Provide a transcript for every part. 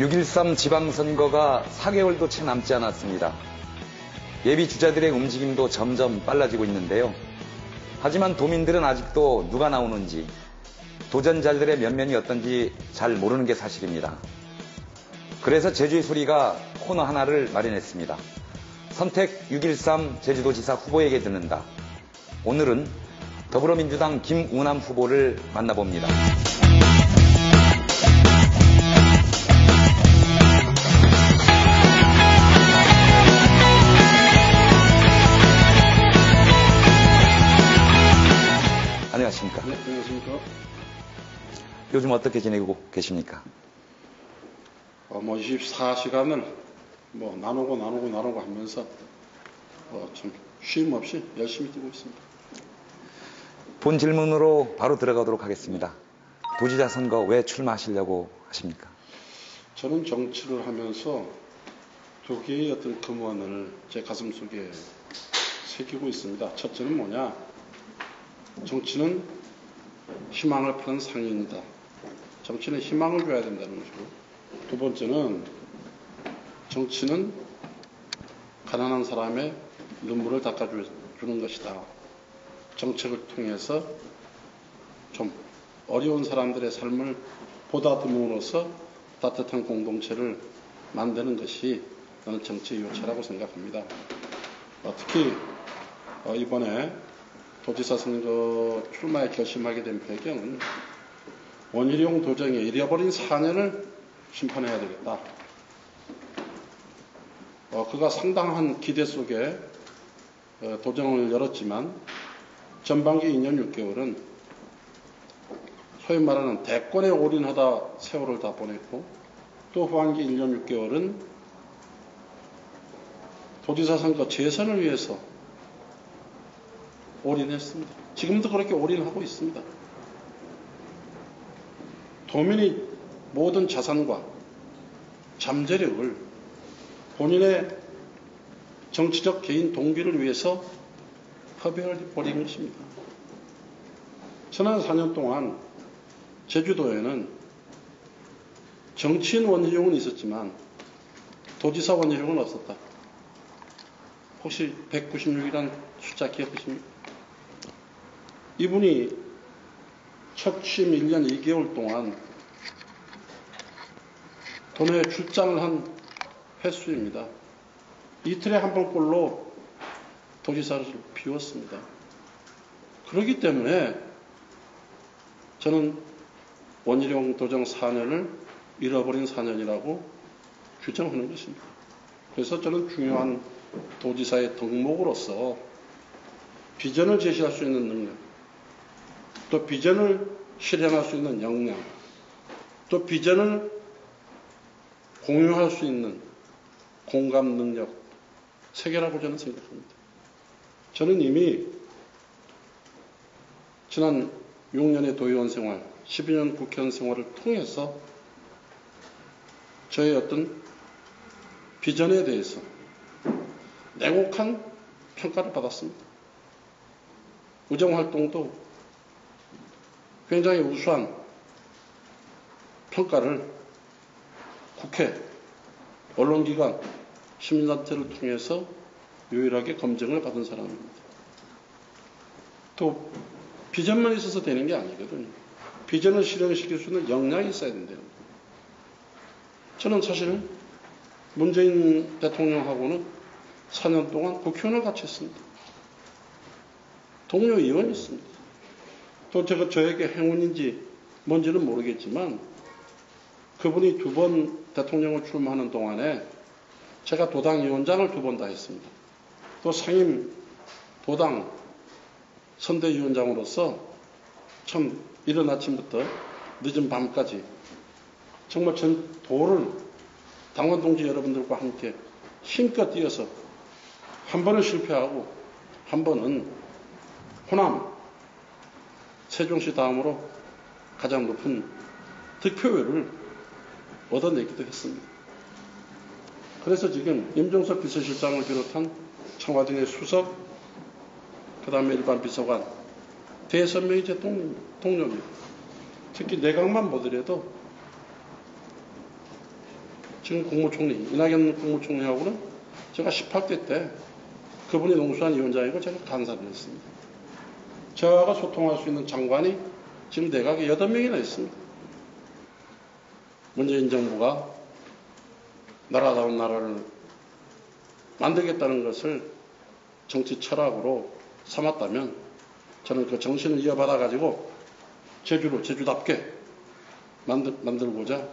6.13 지방선거가 4개월도 채 남지 않았습니다. 예비 주자들의 움직임도 점점 빨라지고 있는데요. 하지만 도민들은 아직도 누가 나오는지, 도전자들의 면면이 어떤지 잘 모르는 게 사실입니다. 그래서 제주의 소리가 코너 하나를 마련했습니다. 선택 6.13 제주도지사 후보에게 듣는다. 오늘은 더불어민주당 김우남 후보를 만나봅니다. 안녕하십니까? 네, 안녕하십니까? 요즘 어떻게 지내고 계십니까? 24시간을 나누고 하면서 좀 쉼 없이 열심히 뛰고 있습니다. 본 질문으로 바로 들어가도록 하겠습니다. 도지사 선거 왜 출마하시려고 하십니까? 저는 정치를 하면서 두 개의 어떤 근원을 제 가슴 속에 새기고 있습니다. 첫째는 뭐냐? 정치는 희망을 파는 상인이다. 정치는 희망을 줘야 된다는 것이고, 두 번째는 정치는 가난한 사람의 눈물을 닦아주는 것이다. 정책을 통해서 좀 어려운 사람들의 삶을 보다듬음으로써 따뜻한 공동체를 만드는 것이 저는 정치의 요체라고 생각합니다. 특히 이번에 도지사 선거 출마에 결심하게 된 배경은 원희룡 도정의 잃어버린 4년을 심판해야 되겠다. 그가 상당한 기대 속에 도정을 열었지만 전반기 2년 6개월은 소위 말하는 대권에 올인하다 세월을 다 보냈고, 또 후반기 1년 6개월은 도지사 선거 재선을 위해서 올인했습니다. 지금도 그렇게 올인하고 있습니다. 도민이 모든 자산과 잠재력을 본인의 정치적 개인 동기를 위해서 허비해버린 것입니다. 지난 4년 동안 제주도에는 정치인 원희룡은 있었지만 도지사 원희룡은 없었다. 혹시 196이라는 숫자 기억하십니까? 이분이 첫 취임 1년 2개월 동안 도내에 출장을 한 횟수입니다. 이틀에 한 번꼴로 도지사를 비웠습니다. 그렇기 때문에 저는 원희룡 도정 4년을 잃어버린 4년이라고 규정하는 것입니다. 그래서 저는 중요한 도지사의 덕목으로서 비전을 제시할 수 있는 능력, 또 비전을 실현할 수 있는 역량, 또 비전을 공유할 수 있는 공감 능력, 세 개라고 저는 생각합니다. 저는 이미 지난 6년의 도의원 생활, 12년 국회의원 생활을 통해서 저의 어떤 비전에 대해서 냉혹한 평가를 받았습니다. 의정활동도 굉장히 우수한 평가를 국회, 언론기관, 시민단체를 통해서 유일하게 검증을 받은 사람입니다. 또 비전만 있어서 되는 게 아니거든요. 비전을 실현시킬 수 있는 역량이 있어야 된다는 거예요. 저는 사실 문재인 대통령하고는 4년 동안 국회의원을 같이 했습니다. 동료 의원이 있습니다. 또 저에게 행운인지 뭔지는 모르겠지만 그분이 2번 대통령을 출마하는 동안에 제가 도당 위원장을 2번 다 했습니다. 또 상임 도당 선대위원장으로서 참 이른 아침부터 늦은 밤까지 정말 전 도를 당원 동지 여러분들과 함께 힘껏 뛰어서 한 번은 실패하고 한 번은 호남 세종시 다음으로 가장 높은 득표율을 얻어내기도 했습니다. 그래서 지금 임종석 비서실장을 비롯한 청와대 내 수석, 그 다음에 일반 비서관, 대선명이 제 동료입니다. 특히 내각만 보더라도 지금 국무총리, 이낙연 국무총리하고는 제가 18대 때 그분이 농수산 위원장이고 제가 간사를 했습니다. 저하고 소통할 수 있는 장관이 지금 내각에 8명이나 있습니다. 문재인 정부가 나라다운 나라를 만들겠다는 것을 정치 철학으로 삼았다면 저는 그 정신을 이어받아 가지고 제주답게 만들고자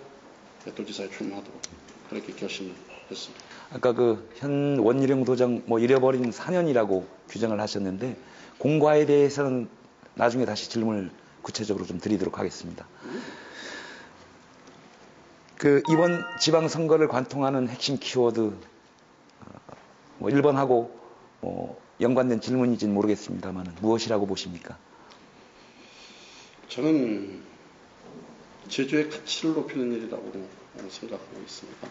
도지사에 출마하도록 그렇게 결심을 했습니다. 아까 그 현 원희룡 도정 잃어버린 4년이라고 규정을 하셨는데 공과에 대해서는 나중에 다시 질문을 구체적으로 좀 드리도록 하겠습니다. 그 이번 지방선거를 관통하는 핵심 키워드 1번하고 연관된 질문인지는 모르겠습니다만 무엇이라고 보십니까? 저는 제주의 가치를 높이는 일이라고 생각하고 있습니다.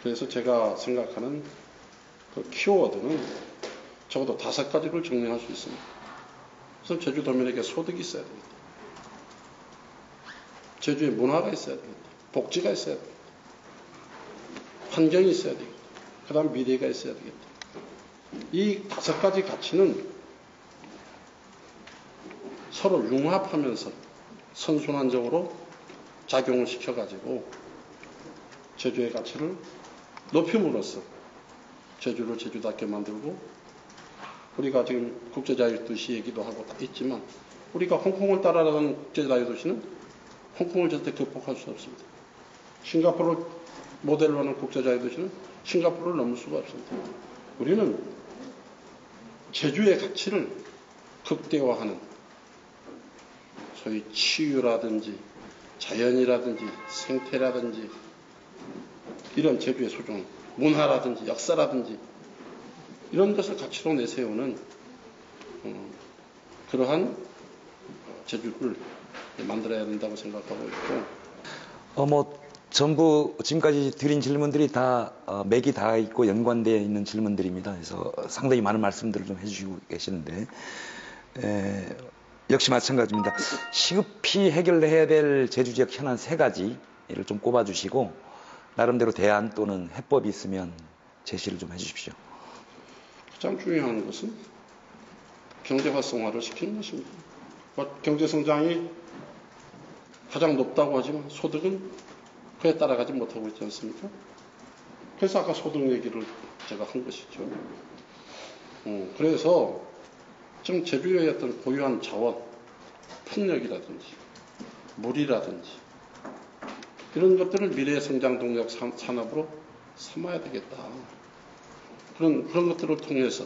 그래서 제가 생각하는 그 키워드는 적어도 5가지를 정리할 수 있습니다. 우선 제주도민에게 소득이 있어야 됩니다. 제주에 문화가 있어야 됩니다. 복지가 있어야 됩니다. 환경이 있어야 되겠다. 그 다음 미래가 있어야 되겠다. 이 5가지 가치는 서로 융합하면서 선순환적으로 작용을 시켜가지고 제주의 가치를 높임으로써 제주를 제주답게 만들고 우리가 지금 국제자유도시 얘기도 하고 다 있지만 우리가 홍콩을 따라가는 국제자유도시는 홍콩을 절대 극복할 수 없습니다. 싱가포르를 모델로 하는 국제자유도시는 싱가포르를 넘을 수가 없습니다. 우리는 제주의 가치를 극대화하는 소위 치유라든지 자연이라든지 생태라든지 이런 제주의 소중 문화라든지 역사라든지 이런 것을 가치로 내세우는 그러한 제주를 만들어야 된다고 생각하고 있고 전부 지금까지 드린 질문들이 다 맥이 다 있고 연관되어 있는 질문들입니다. 그래서 상당히 많은 말씀들을 좀 해주시고 계시는데 역시 마찬가지입니다. 시급히 해결해야 될 제주 지역 현안 3가지를 좀 꼽아주시고 나름대로 대안 또는 해법이 있으면 제시를 좀 해주십시오. 가장 중요한 것은 경제 활성화를 시키는 것입니다. 경제 성장이 가장 높다고 하지만 소득은 그에 따라가지 못하고 있지 않습니까? 그래서 아까 소득 얘기를 제가 한 것이죠. 그래서 지금 제주의 어떤 고유한 자원, 풍력이라든지 물이라든지 이런 것들을 미래의 성장 동력 산업으로 삼아야 되겠다. 그런 것들을 통해서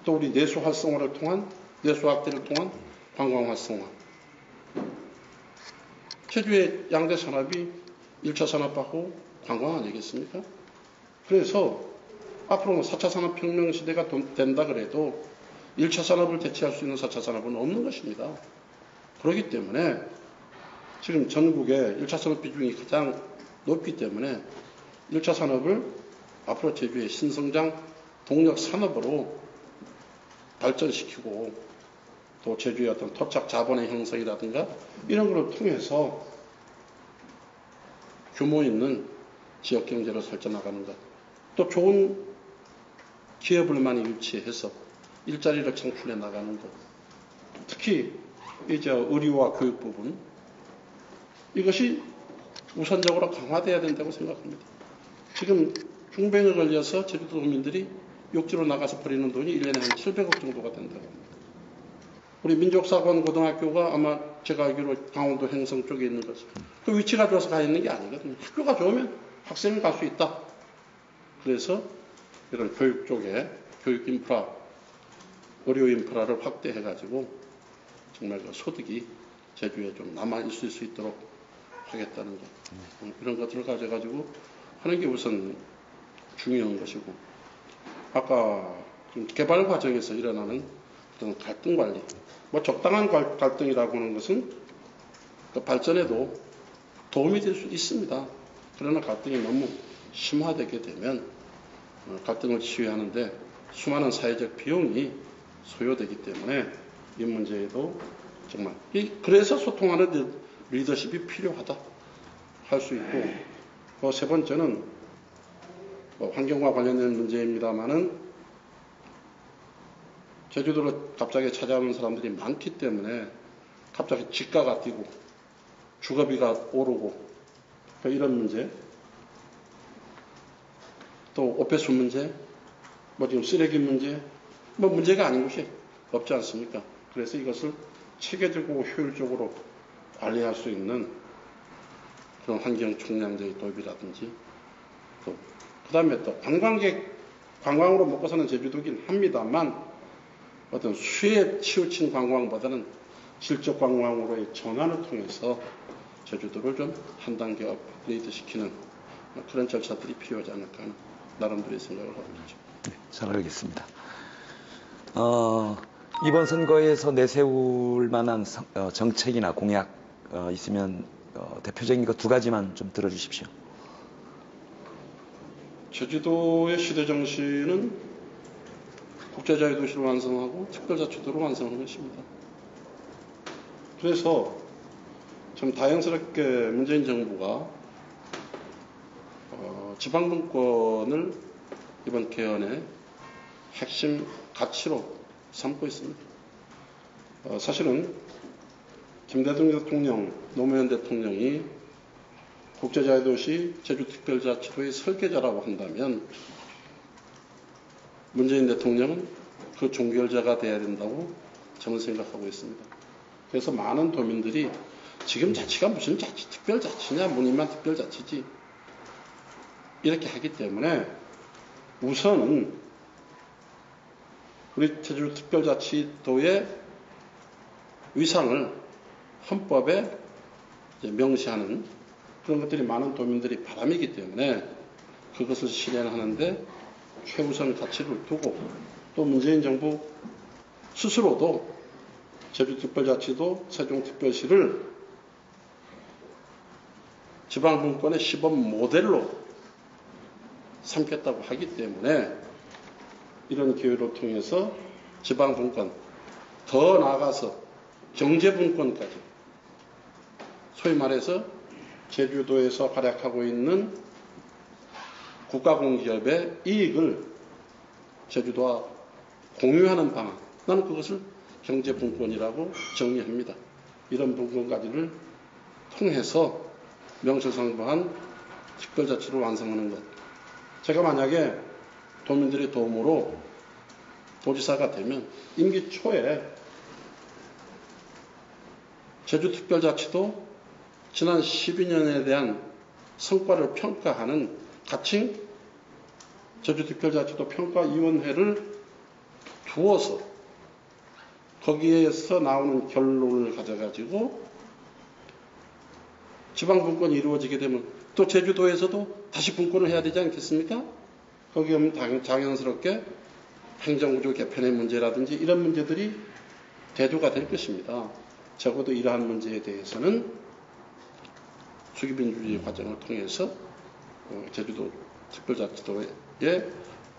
또 우리 내수 활성화를 통한 내수 확대를 통한 관광 활성화. 제주의 양대 산업이 1차 산업하고 관광 아니겠습니까? 그래서 앞으로는 4차 산업혁명 시대가 된다 그래도 1차 산업을 대체할 수 있는 4차 산업은 없는 것입니다. 그렇기 때문에 지금 전국의 1차 산업 비중이 가장 높기 때문에 1차 산업을 앞으로 제주의 신성장 동력 산업으로 발전시키고 또 제주의 어떤 토착 자본의 형성이라든가 이런 것을 통해서 규모 있는 지역 경제를 설정나가는 것, 또 좋은 기업을 많이 유치해서 일자리를 창출해 나가는 것, 특히 이제 의료와 교육 부분 이것이 우선적으로 강화돼야 된다고 생각합니다. 지금 중병에 걸려서 제주도 도민들이 육지로 나가서 버리는 돈이 1년에 한 700억 정도가 된다고 합니다. 우리 민족사관 고등학교가 아마 제가 알기로 강원도 행성 쪽에 있는 거죠. 그 위치가 좋아서 가 있는 게 아니거든요. 학교가 좋으면 학생이 갈 수 있다. 그래서 이런 교육 쪽에 교육 인프라, 의료 인프라를 확대해가지고 정말 그 소득이 제주에 좀 남아 있을 수 있도록 하겠다는 것. 이런 것들을 가져가지고 하는 게 우선 중요한 것이고, 아까 좀 개발 과정에서 일어나는 어떤 갈등 관리, 적당한 갈등이라고 하는 것은 그 발전에도 도움이 될 수 있습니다. 그러나 갈등이 너무 심화되게 되면 갈등을 치유하는데 수많은 사회적 비용이 소요되기 때문에 이 문제에도 정말 그래서 소통하는 리더십이 필요하다 할 수 있고, 세 번째는 환경과 관련된 문제입니다만은 제주도를 갑자기 찾아오는 사람들이 많기 때문에 갑자기 집가가 뛰고 주거비가 오르고 이런 문제, 또 오폐수 문제, 지금 쓰레기 문제, 문제가 아닌 것이 없지 않습니까? 그래서 이것을 체계적이고 효율적으로 관리할 수 있는 그런 환경 총량제의 도입이라든지, 그 다음에 또 관광으로 먹고 사는 제주도긴 합니다만, 어떤 수에 치우친 관광보다는 질적 관광으로의 전환을 통해서 제주도를 좀 한 단계 업그레이드 시키는 그런 절차들이 필요하지 않을까 하는 나름대로의 생각을 하고 있죠. 네, 잘 알겠습니다. 이번 선거에서 내세울 만한 정책이나 공약 있으면 대표적인 것 두 가지만 좀 들어주십시오. 제주도의 시대 정신은 국제자유도시를 완성하고 특별자치도를 완성하는 것입니다. 그래서 좀 다행스럽게 문재인 정부가 지방분권을 이번 개헌의 핵심 가치로 삼고 있습니다. 사실은 김대중 대통령, 노무현 대통령이 국제자유도시 제주특별자치도의 설계자라고 한다면 문재인 대통령은 그 종결자가 되어야 된다고 저는 생각하고 있습니다. 그래서 많은 도민들이 지금 자치가 무슨 자치, 특별자치냐, 무늬만 특별자치지 이렇게 하기 때문에 우선은 우리 제주특별자치도의 위상을 헌법에 명시하는 그런 것들이 많은 도민들이 바람이기 때문에 그것을 실현하는데 최우선 가치를 두고, 또 문재인 정부 스스로도 제주특별자치도 세종특별시를 지방분권의 시범 모델로 삼겠다고 하기 때문에 이런 기회를 통해서 지방분권, 더 나아가서 경제분권까지, 소위 말해서 제주도에서 활약하고 있는 국가공기업의 이익을 제주도와 공유하는 방안, 나는 그것을 경제분권이라고 정의합니다. 이런 분권까지를 통해서 명실상부한 특별자치를 완성하는 것. 제가 만약에 도민들의 도움으로 도지사가 되면 임기 초에 제주특별자치도 지난 12년에 대한 성과를 평가하는 가칭 제주특별자치도 평가위원회를 두어서 거기에서 나오는 결론을 가져가지고 지방분권이 이루어지게 되면 또 제주도에서도 다시 분권을 해야 되지 않겠습니까? 거기에 오면 당연스럽게 행정구조 개편의 문제라든지 이런 문제들이 대두가 될 것입니다. 적어도 이러한 문제에 대해서는 수기민주주의 과정을 통해서 제주도 특별자치도의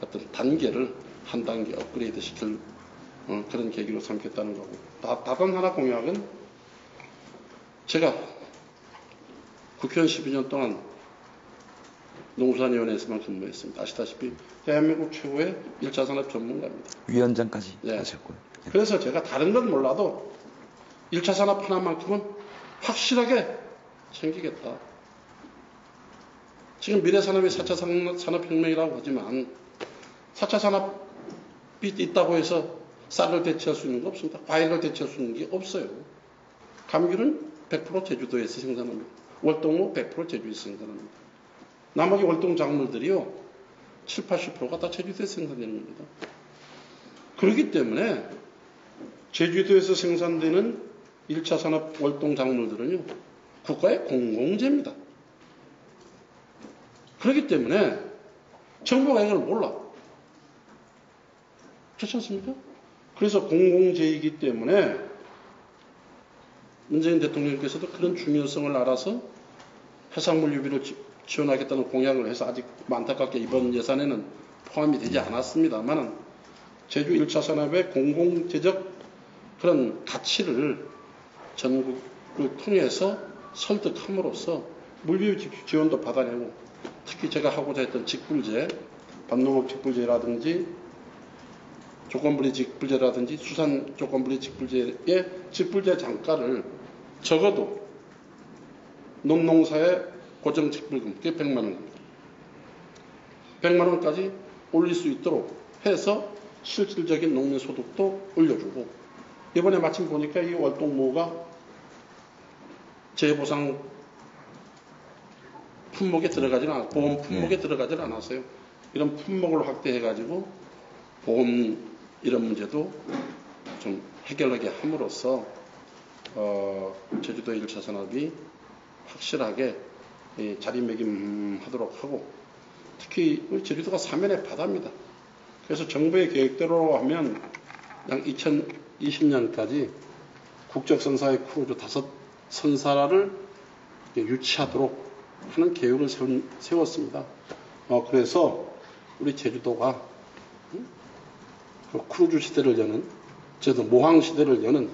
어떤 단계를 한 단계 업그레이드 시킬 그런 계기로 삼겠다는 거고, 다른 하나 공약은 제가 국회의원 12년 동안 농수산위원회에서만 근무했습니다. 아시다시피 대한민국 최고의 1차 산업 전문가입니다. 위원장까지 하셨고요. 그래서 제가 다른 건 몰라도 1차 산업 하나만큼은 확실하게 챙기겠다. 지금 미래산업이 4차 산업혁명이라고 하지만 4차 산업이 있다고 해서 쌀을 대체할 수 있는 거 없습니다. 과일을 대체할 수 있는 게 없어요. 감귤은 100% 제주도에서 생산합니다. 월동도 100% 제주에서 생산합니다. 나머지 월동 작물들이요, 7, 80%가 다 제주도에서 생산되는 겁니다. 그렇기 때문에 제주도에서 생산되는 1차 산업 월동 작물들은요, 국가의 공공재입니다. 그렇기 때문에 정부가 이걸 몰라. 그렇지 않습니까? 그래서 공공재이기 때문에 문재인 대통령께서도 그런 중요성을 알아서 해산물 유비를 지원하겠다는 공약을 해서 아직 안타깝게 이번 예산에는 포함이 되지 않았습니다만 제주 1차 산업의 공공재적 그런 가치를 전국을 통해서 설득함으로써 물류 지원도 받아내고 특히 제가 하고자 했던 직불제, 반농업 직불제라든지 조건부리 직불제라든지 수산 조건부리 직불제의 직불제 단가를 적어도 농농사의 고정 직불금, 그게 100만 원입니다. 100만 원까지 올릴 수 있도록 해서 실질적인 농민소득도 올려주고, 이번에 마침 보니까 이 월동모가 재보상 품목에 들어가지는 않았어요. 보험 품목에 들어가지는 않았어요. 이런 품목을 확대해가지고 보험 이런 문제도 좀 해결하게 함으로써 제주도 1차 산업이 확실하게 자리매김하도록 하고, 특히 제주도가 사면의 바다입니다. 그래서 정부의 계획대로 하면 약 2020년까지 국적선사의 크루즈 5선사를 유치하도록 하는 계획을 세웠습니다. 그래서 우리 제주도가 그 크루즈 시대를 여는, 제주도 모항 시대를 여는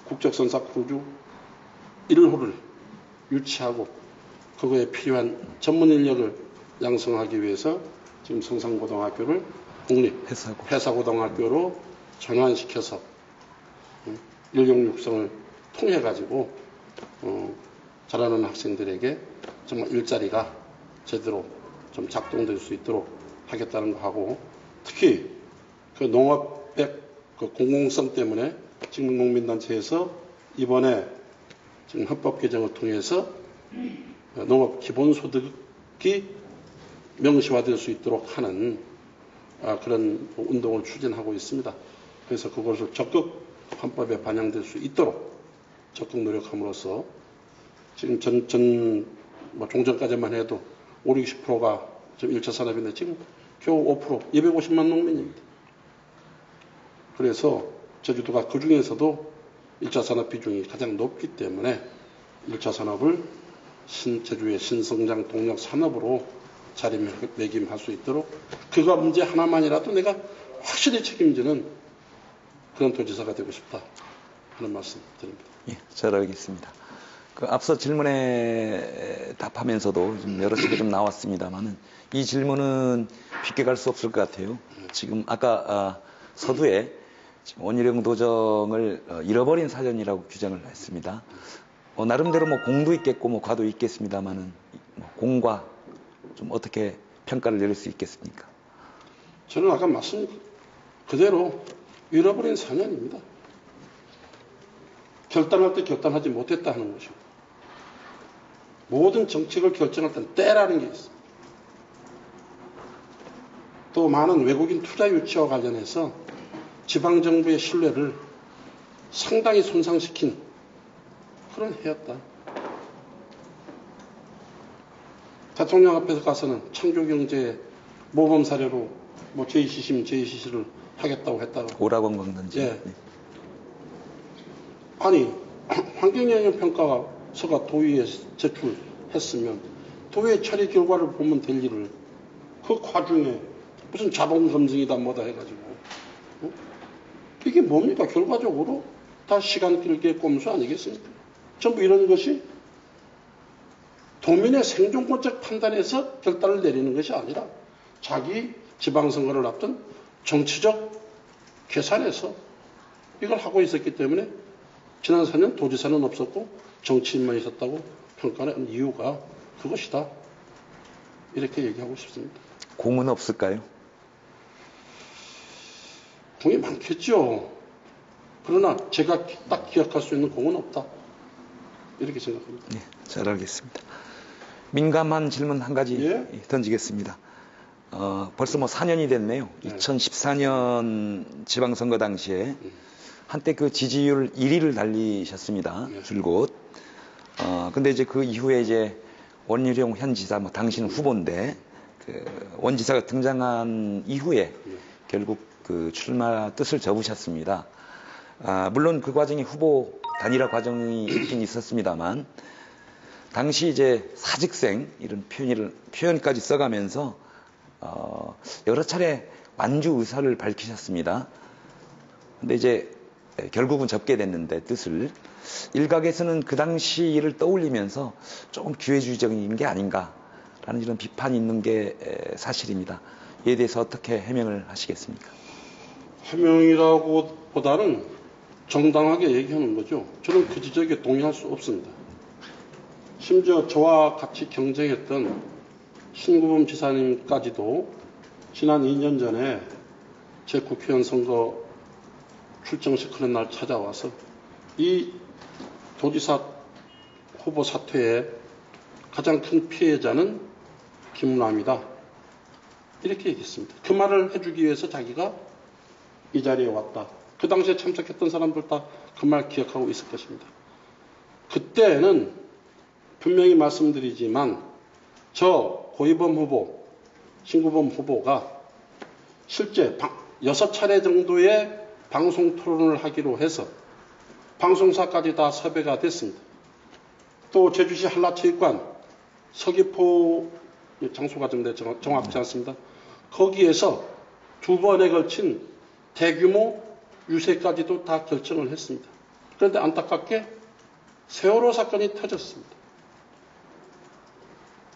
국적선사 크루즈 1호를 유치하고 그거에 필요한 전문 인력을 양성하기 위해서 지금 성산고등학교를 국립 회사고등학교로 전환시켜서 인력 육성을 통해 가지고 잘하는 학생들에게 정말 일자리가 제대로 좀 작동될 수 있도록 하겠다는 거 하고, 특히 그 농업백 그 공공성 때문에 지금 농민단체에서 이번에 지금 헌법 개정을 통해서 농업 기본소득이 명시화될 수 있도록 하는 그런 운동을 추진하고 있습니다. 그래서 그것을 적극 헌법에 반영될 수 있도록 적극 노력함으로써 지금 종전까지만 해도 50~60%가 지금 1차 산업인데 지금 겨우 5%, 250만 농민입니다. 그래서 제주도가 그 중에서도 1차 산업 비중이 가장 높기 때문에 1차 산업을 제주의 신성장 동력 산업으로 자리매김할 수 있도록, 그거 문제 하나만이라도 내가 확실히 책임지는 그런 도지사가 되고 싶다 하는 말씀 드립니다. 예, 잘 알겠습니다. 그 앞서 질문에 답하면서도 좀 여러 식이 좀 나왔습니다만은 이 질문은 쉽게 갈 수 없을 것 같아요. 지금 아까 서두에 지금 원희룡 도정을 잃어버린 사전이라고 규정을 했습니다. 나름대로 뭐 공도 있겠고 뭐 과도 있겠습니다만은 공과 좀 어떻게 평가를 내릴 수 있겠습니까? 저는 아까 말씀 그대로 잃어버린 사년입니다. 결단할 때 결단하지 못했다 하는 것이고, 모든 정책을 결정할 때는 때라는 게 있습니다. 또 많은 외국인 투자 유치와 관련해서 지방정부의 신뢰를 상당히 손상시킨 그런 해였다. 대통령 앞에서 가서는 창조경제 모범 사례로 뭐 제2시를 하겠다고 했다가 오락원 건든지. 예. 아니 환경영향평가서가 도의에 제출했으면 도의 처리 결과를 보면 될 일을 그 과중에 무슨 자본검증이다 뭐다 해가지고 이게 뭡니까? 결과적으로 다 시간 끌기의 꼼수 아니겠습니까? 전부 이런 것이 도민의 생존권적 판단에서 결단을 내리는 것이 아니라 자기 지방선거를 앞둔 정치적 계산에서 이걸 하고 있었기 때문에 지난 4년 도지사는 없었고 정치인만 있었다고 평가하는 이유가 그것이다. 이렇게 얘기하고 싶습니다. 공은 없을까요? 공이 많겠죠. 그러나 제가 딱 기억할 수 있는 공은 없다. 이렇게 생각합니다. 네, 잘 알겠습니다. 민감한 질문 한 가지 예? 던지겠습니다. 벌써 뭐 4년이 됐네요. 네. 2014년 지방선거 당시에 한때 그 지지율 1위를 달리셨습니다. 네. 줄곧. 근데 이제 그 이후에 이제 원희룡 현 지사, 뭐 당신은 후보인데, 그 원 지사가 등장한 이후에 결국 그 출마 뜻을 접으셨습니다. 물론 그 과정에 후보 단일화 과정이 있긴 있었습니다만, 당시 이제 사직생 이런 표현까지 써가면서 여러 차례 완주 의사를 밝히셨습니다. 근데 이제 결국은 접게 됐는데 뜻을 일각에서는 그 당시 일을 떠올리면서 조금 기회주의적인 게 아닌가라는 라는 이런 비판이 있는 게 사실입니다. 이에 대해서 어떻게 해명을 하시겠습니까? 해명이라고 보다는 정당하게 얘기하는 거죠. 저는 그 지적에 동의할 수 없습니다. 심지어 저와 같이 경쟁했던 신구범 지사님까지도 지난 2년 전에 제 국회의원 선거 출정식 하는 날 찾아와서 이 도지사 후보 사퇴의 가장 큰 피해자는 김문화입니다. 이렇게 얘기했습니다. 그 말을 해주기 위해서 자기가 이 자리에 왔다. 그 당시에 참석했던 사람들 다 그 말 기억하고 있을 것입니다. 그때는 분명히 말씀드리지만 저 고이범 후보, 신구범 후보가 실제 6차례 정도의 방송 토론을 하기로 해서 방송사까지 다 섭외가 됐습니다. 또 제주시 한라체육관 서귀포 장소가 좀 정확치 않습니다. 거기에서 2번에 걸친 대규모 유세까지도 다 결정을 했습니다. 그런데 안타깝게 세월호 사건이 터졌습니다.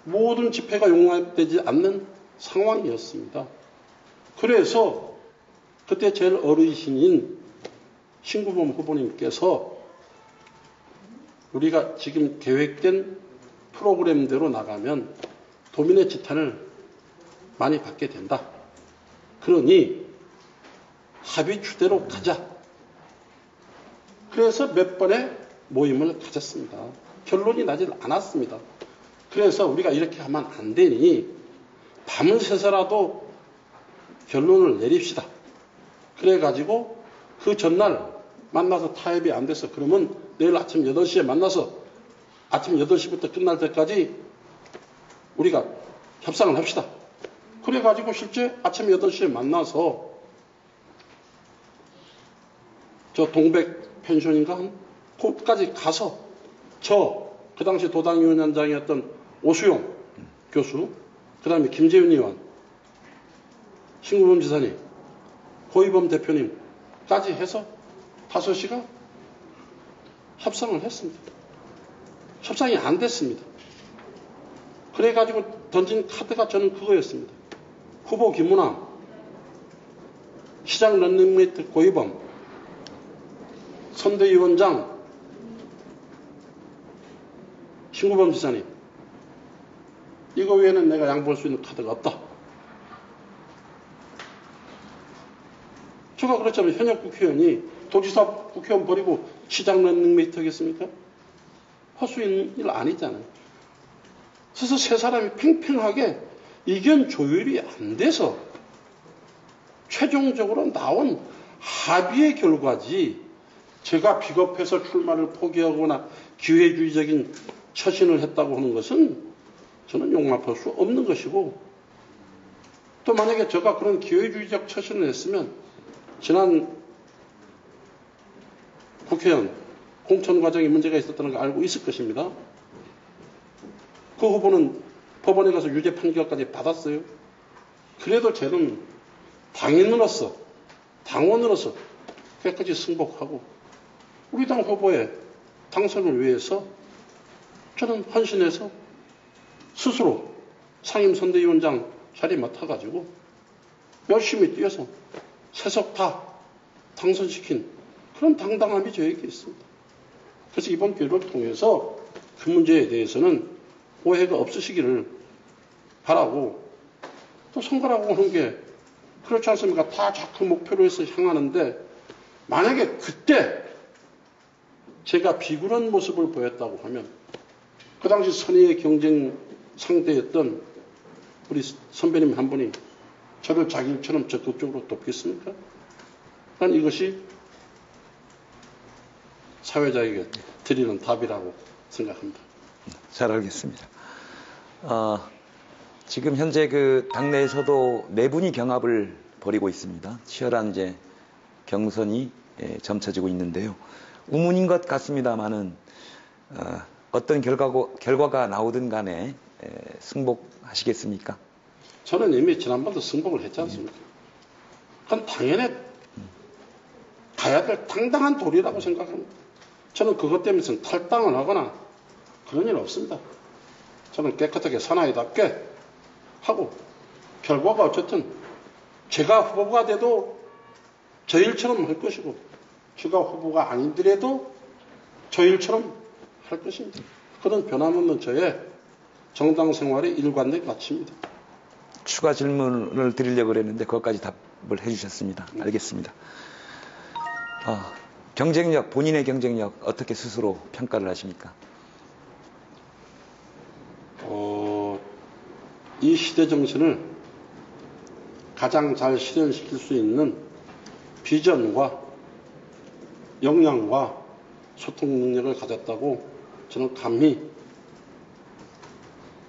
모든 집회가 용납되지 않는 상황이었습니다. 그래서 그때 제일 어르신인 신구범 후보님께서 우리가 지금 계획된 프로그램대로 나가면 도민의 지탄을 많이 받게 된다. 그러니 합의 추대로 가자. 그래서 몇 번의 모임을 가졌습니다. 결론이 나질 않았습니다. 그래서 우리가 이렇게 하면 안 되니 밤을 새서라도 결론을 내립시다. 그래가지고 그 전날 만나서 타협이 안 돼서 그러면 내일 아침 8시에 만나서 아침 8시부터 끝날 때까지 우리가 협상을 합시다. 그래가지고 실제 아침 8시에 만나서 저 동백 펜션인가 거기까지 가서 그 당시 도당위원장이었던 오수용 교수, 그 다음에 김재윤 의원, 신구범 지사님, 고이범 대표님까지 해서 5시간 협상을 했습니다. 협상이 안 됐습니다. 그래가지고 던진 카드가 저는 그거였습니다. 후보 김문화, 시장 런닝메이트 고이범, 선대위원장 신구범 지사님, 이거 외에는 내가 양보할 수 있는 카드가 없다. 제가 그렇잖아요. 현역 국회의원이 도지사 국회의원 버리고 시장 런닝메이트 하겠습니까? 할 수 있는 일 아니잖아요. 그래서 세 사람이 팽팽하게 의견 조율이 안 돼서 최종적으로 나온 합의의 결과지, 제가 비겁해서 출마를 포기하거나 기회주의적인 처신을 했다고 하는 것은 저는 용납할 수 없는 것이고, 또 만약에 제가 그런 기회주의적 처신을 했으면 지난 국회의원 공천 과정에 문제가 있었다는 걸 알고 있을 것입니다. 그 후보는 법원에 가서 유죄 판결까지 받았어요. 그래도 저는 당원으로서 끝까지 승복하고 우리 당 후보의 당선을 위해서 저는 헌신해서 스스로 상임선대위원장 자리 맡아가지고 열심히 뛰어서 세석 다 당선시킨 그런 당당함이 저에게 있습니다. 그래서 이번 기회를 통해서 그 문제에 대해서는 오해가 없으시기를 바라고, 또 선거라고 하는 게 그렇지 않습니까? 다 자꾸 목표로 해서 향하는데, 만약에 그때 제가 비굴한 모습을 보였다고 하면 그 당시 선의의 경쟁 상대였던 우리 선배님 한 분이 저를 자기 일처럼 적극적으로 돕겠습니까? 난 이것이 사회자에게 드리는 답이라고 생각합니다. 잘 알겠습니다. 지금 현재 그 당내에서도 네 분이 경합을 벌이고 있습니다. 치열한 이제 경선이 점쳐지고 있는데요. 우문인 것 같습니다만은 어떤 결과가 나오든 간에 승복하시겠습니까? 저는 이미 지난번도 승복을 했지 않습니까? 그건 당연히 가야 될 당당한 도리라고 생각합니다. 저는 그것 때문에 탈당을 하거나 그런 일 없습니다. 저는 깨끗하게 사나이답게 하고 결과가 어쨌든 제가 후보가 돼도 저 일처럼 할 것이고 제가 후보가 아니더라도 저 일처럼 할 것입니다. 그런 변함없는 저의 정당 생활의 일관된 가치입니다. 추가 질문을 드리려고 그랬는데 그것까지 답을 해주셨습니다. 알겠습니다. 경쟁력, 본인의 경쟁력 어떻게 스스로 평가를 하십니까? 이 시대 정신을 가장 잘 실현시킬 수 있는 비전과 역량과 소통 능력을 가졌다고 저는 감히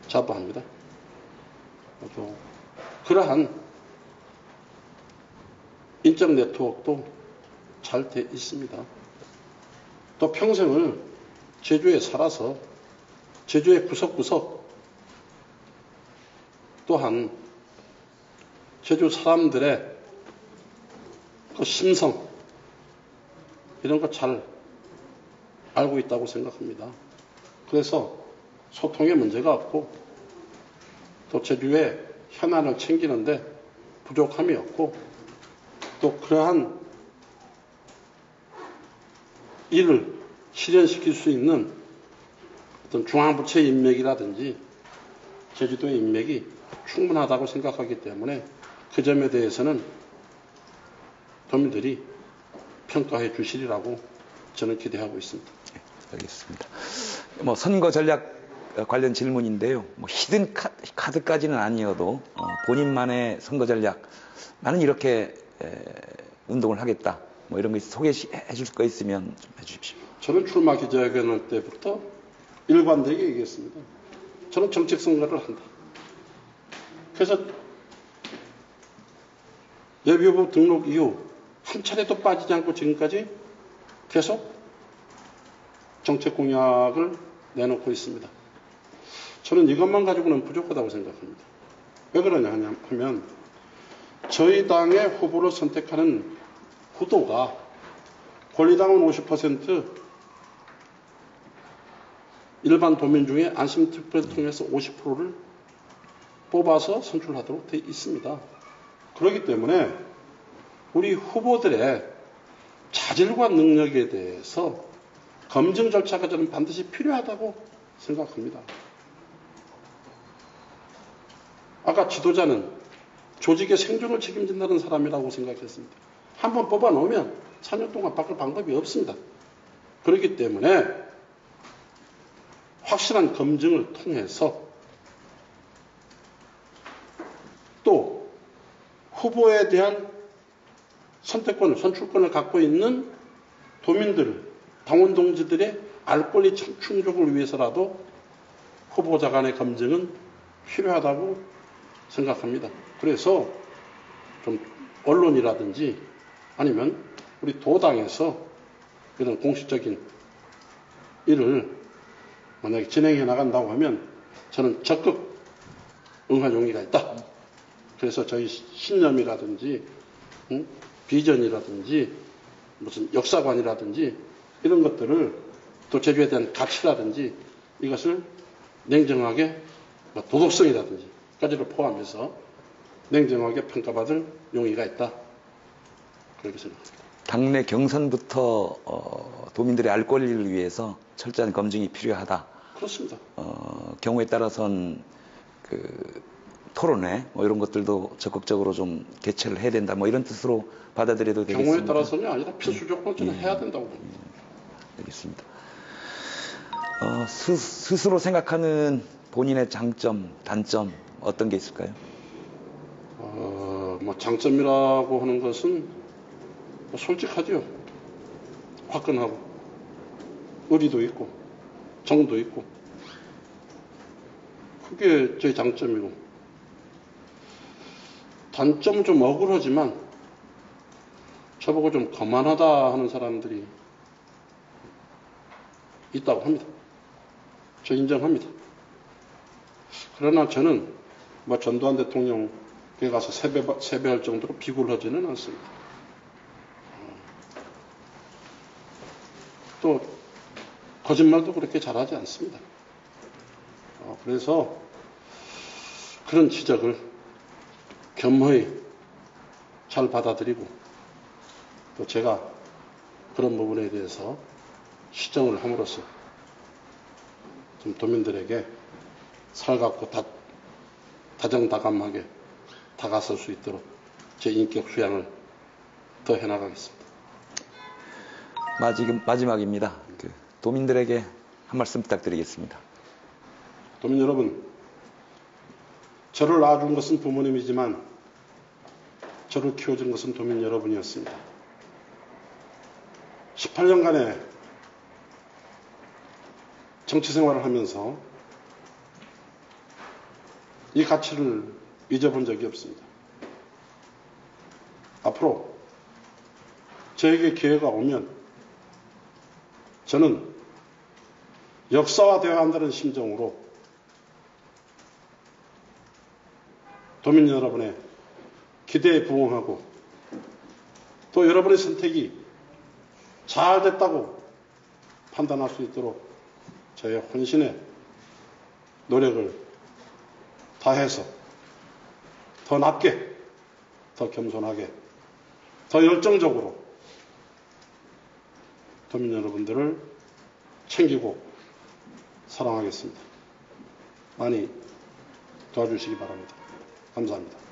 자부합니다. 그러한 인적 네트워크도 잘 돼 있습니다. 또 평생을 제주에 살아서 제주의 구석구석 또한 제주 사람들의 그 심성 이런 거 잘 알고 있다고 생각합니다. 그래서 소통에 문제가 없고 또 제주의 현안을 챙기는데 부족함이 없고 또 그러한 일을 실현시킬 수 있는 어떤 중앙부처의 인맥이라든지 제주도의 인맥이 충분하다고 생각하기 때문에 그 점에 대해서는 도민들이 평가해 주시리라고 저는 기대하고 있습니다. 네, 알겠습니다. 선거 전략 관련 질문인데요. 히든 카드까지는 아니어도 본인만의 선거 전략, 나는 이렇게 운동을 하겠다. 이런 거 소개해 줄 거 있으면 좀 해주십시오. 저는 출마 기자회견 할 때부터 일관되게 얘기했습니다. 저는 정책 선거를 한다. 그래서 예비후보 등록 이후 한 차례도 빠지지 않고 지금까지 계속 정책 공약을 내놓고 있습니다. 저는 이것만 가지고는 부족하다고 생각합니다. 왜 그러냐 하면 저희 당의 후보를 선택하는 구도가 권리당원 50%, 일반 도민 중에 안심투표를 통해서 50%를 뽑아서 선출하도록 되어 있습니다. 그렇기 때문에 우리 후보들의 자질과 능력에 대해서 검증 절차가 저는 반드시 필요하다고 생각합니다. 아까 지도자는 조직의 생존을 책임진다는 사람이라고 생각했습니다. 한번 뽑아놓으면 4년 동안 바꿀 방법이 없습니다. 그렇기 때문에 확실한 검증을 통해서 또 후보에 대한 선택권, 선출권을 갖고 있는 도민들을, 당원 동지들의 알 권리 충족을 위해서라도 후보자 간의 검증은 필요하다고 생각합니다. 그래서 좀 언론이라든지 아니면 우리 도당에서 이런 공식적인 일을 만약에 진행해 나간다고 하면 저는 적극 응할 용의가 있다. 그래서 저희 신념이라든지 비전이라든지 무슨 역사관이라든지 이런 것들을 또 제주에 대한 가치라든지 이것을 냉정하게 도덕성이라든지 까지를 포함해서 냉정하게 평가받을 용의가 있다. 그렇게 생각합니다. 당내 경선부터 도민들의 알 권리를 위해서 철저한 검증이 필요하다. 그렇습니다. 경우에 따라서는 토론회 이런 것들도 적극적으로 좀 개최를 해야 된다. 이런 뜻으로 받아들여도 되겠습니다. 경우에 따라서는 아니라 필수 조건처럼 해야 된다고 봅니다. 알겠습니다. 스스로 생각하는 본인의 장점, 단점 어떤 게 있을까요? 장점이라고 하는 것은 솔직하죠. 화끈하고 의리도 있고 정도 있고 그게 제 장점이고 단점은 좀 억울하지만 저보고 좀 거만하다 하는 사람들이 있다고 합니다. 저 인정합니다. 그러나 저는 전두환 대통령에 가서 세배할 정도로 비굴하지는 않습니다. 또 거짓말도 그렇게 잘하지 않습니다. 그래서 그런 지적을 겸허히 잘 받아들이고 또 제가 그런 부분에 대해서 시정을 함으로써 좀 도민들에게 살갑고 다정다감하게 다가설 수 있도록 제 인격 수양을 더 해나가겠습니다. 마지막입니다. 도민들에게 한 말씀 부탁드리겠습니다. 도민 여러분, 저를 낳아준 것은 부모님이지만 저를 키워준 것은 도민 여러분이었습니다. 18년간의 정치 생활을 하면서 이 가치를 잊어본 적이 없습니다. 앞으로 저에게 기회가 오면 저는 역사화되어야 한다는 심정으로 도민 여러분의 기대에 부응하고 또 여러분의 선택이 잘 됐다고 판단할 수 있도록 저의 혼신의 노력을 다해서 더 낮게, 더 겸손하게, 더 열정적으로 도민 여러분들을 챙기고 사랑하겠습니다. 많이 도와주시기 바랍니다. 감사합니다.